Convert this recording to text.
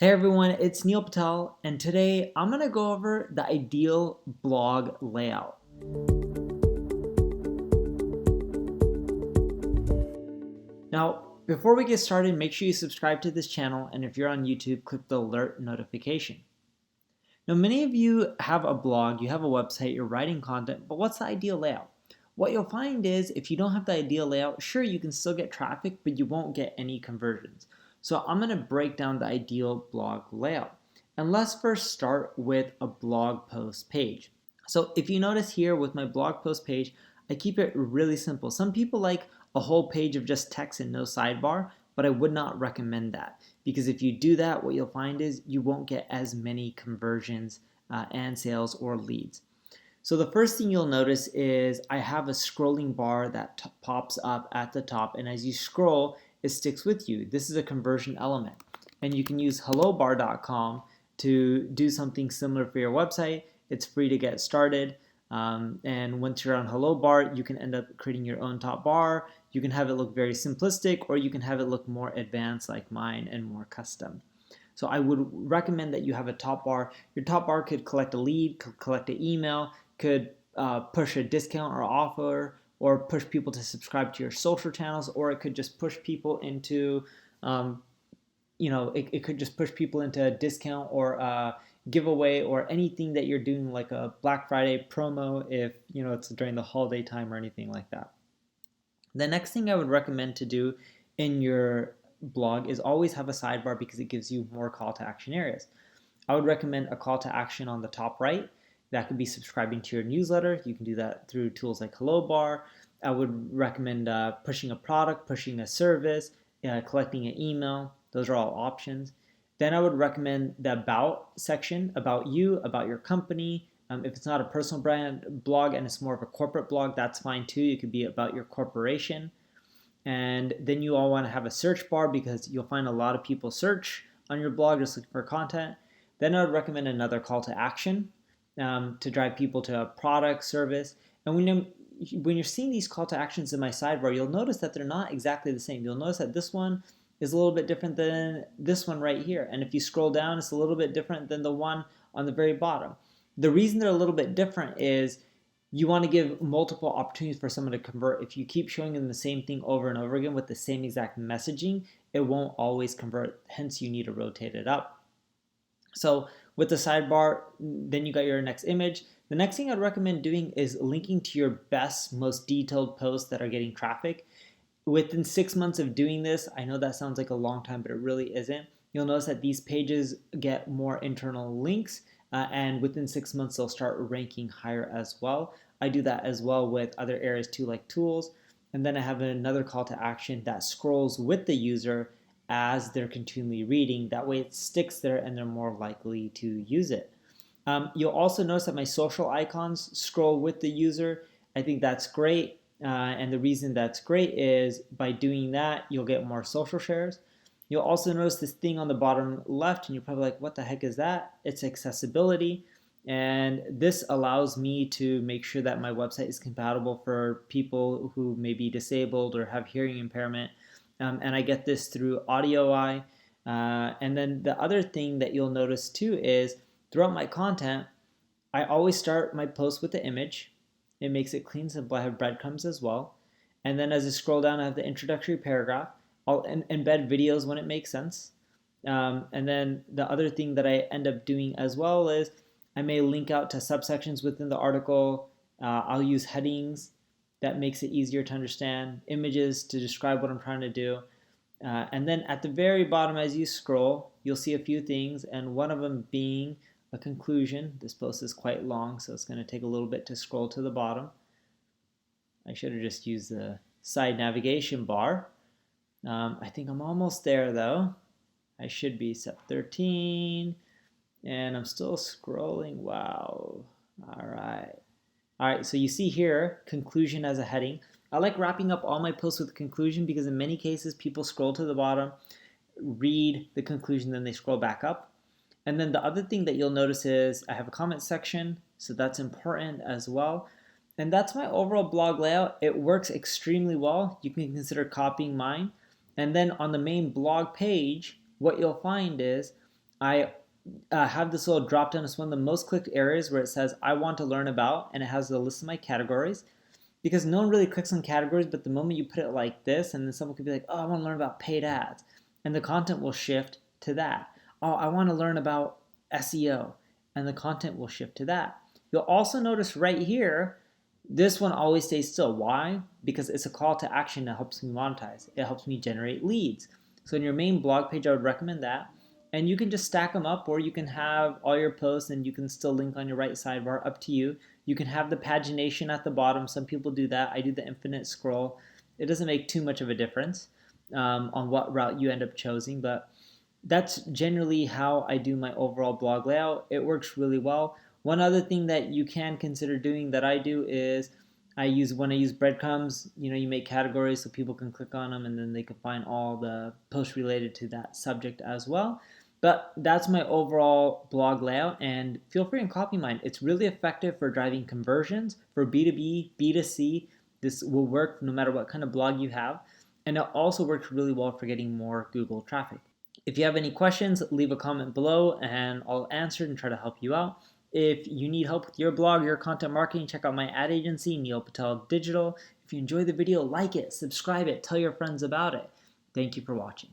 Hey everyone, it's Neil Patel, and today I'm going to go over the ideal blog layout. Now, before we get started, make sure you subscribe to this channel, and if you're on YouTube, click the alert notification. Now, many of you have a blog, you have a website, you're writing content, but what's the ideal layout? What you'll find is if you don't have the ideal layout, sure, you can still get traffic, but you won't get any conversions. So I'm going to break down the ideal blog layout. And let's first start with a blog post page. So if you notice here with my blog post page, I keep it really simple. Some people like a whole page of just text and no sidebar, but I would not recommend that because if you do that, what you'll find is you won't get as many conversions and sales or leads. So the first thing you'll notice is I have a scrolling bar that pops up at the top, and as you scroll, it sticks with you. This is a conversion element, and you can use hellobar.com to do something similar for your website. It's free to get started, and once you're on HelloBar, you can end up creating your own top bar. You can have it look very simplistic, or you can have it look more advanced like mine and more custom. So I would recommend that you have a top bar. Your top bar could collect a lead, could collect an email, could push a discount or offer, or push people to subscribe to your social channels, or it could just push people into, it could just push people into a discount or a giveaway or anything that you're doing, like a Black Friday promo if it's during the holiday time or anything like that. The next thing I would recommend to do in your blog is always have a sidebar because it gives you more call to action areas. I would recommend a call to action on the top right. That could be subscribing to your newsletter. You can do that through tools like HelloBar. I would recommend pushing a product, pushing a service, collecting an email. Those are all options. Then I would recommend the about section, about you, about your company. If it's not a personal brand blog and it's more of a corporate blog, that's fine too. It could be about your corporation. And then you all want to have a search bar because you'll find a lot of people search on your blog just looking for content. Then I would recommend another call to action to drive people to a product, service. And when you're seeing these call to actions in my sidebar, you'll notice that they're not exactly the same. You'll notice that this one is a little bit different than this one right here. And if you scroll down, it's a little bit different than the one on the very bottom. The reason they're a little bit different is you want to give multiple opportunities for someone to convert. If you keep showing them the same thing over and over again with the same exact messaging, it won't always convert. Hence, you need to rotate it up. So with the sidebar, then you got your next image. The next thing I'd recommend doing is linking to your best, most detailed posts that are getting traffic. Within 6 months of doing this, I know that sounds like a long time, but it really isn't. You'll notice that these pages get more internal links, and within 6 months, they'll start ranking higher as well. I do that as well with other areas too, like tools. And then I have another call to action that scrolls with the user as they're continually reading. That way it sticks there and they're more likely to use it. You'll also notice that my social icons scroll with the user. I think that's great. And the reason that's great is by doing that, you'll get more social shares. You'll also notice this thing on the bottom left, and you're probably like, what the heck is that? It's accessibility. And this allows me to make sure that my website is compatible for people who may be disabled or have hearing impairment. And I get this through AudioEye. And then the other thing that you'll notice too is throughout my content, I always start my post with the image. It makes it clean, simple. I have breadcrumbs as well. And then as I scroll down, I have the introductory paragraph. I'll embed videos when it makes sense. And then the other thing that I end up doing as well is I may link out to subsections within the article. I'll use headings. That makes it easier to understand, images to describe what I'm trying to do. And then at the very bottom, as you scroll, you'll see a few things, and one of them being a conclusion. This post is quite long, so it's going to take a little bit to scroll to the bottom. I should have just used the side navigation bar. I think I'm almost there, though. I should be step 13, and I'm still scrolling. Wow. All right. All right, so you see here, conclusion as a heading. I like wrapping up all my posts with conclusion because in many cases, people scroll to the bottom, read the conclusion, then they scroll back up. And then the other thing that you'll notice is I have a comment section, so that's important as well. And that's my overall blog layout. It works extremely well. You can consider copying mine. And then on the main blog page, what you'll find is I have this little drop down. It's one of the most clicked areas where it says I want to learn about, and it has the list of my categories. Because no one really clicks on categories, but the moment you put it like this, and then someone could be like, oh, I want to learn about paid ads, and the content will shift to that. Oh, I want to learn about SEO, and the content will shift to that. You'll also notice right here, this one always stays still. Why? Because it's a call to action that helps me monetize. It helps me generate leads. So in your main blog page, I would recommend that. And you can just stack them up, or you can have all your posts and you can still link on your right sidebar, up to you. You can have the pagination at the bottom. Some people do that. I do the infinite scroll. It doesn't make too much of a difference on what route you end up choosing, but that's generally how I do my overall blog layout. It works really well. One other thing that you can consider doing that I do is when I use breadcrumbs, you make categories so people can click on them and then they can find all the posts related to that subject as well. But that's my overall blog layout, and feel free and copy mine. It's really effective for driving conversions for B2B, B2C. This will work no matter what kind of blog you have. And it also works really well for getting more Google traffic. If you have any questions, leave a comment below and I'll answer and try to help you out. If you need help with your blog, your content marketing, check out my ad agency, Neil Patel Digital. If you enjoyed the video, like it, subscribe it, tell your friends about it. Thank you for watching.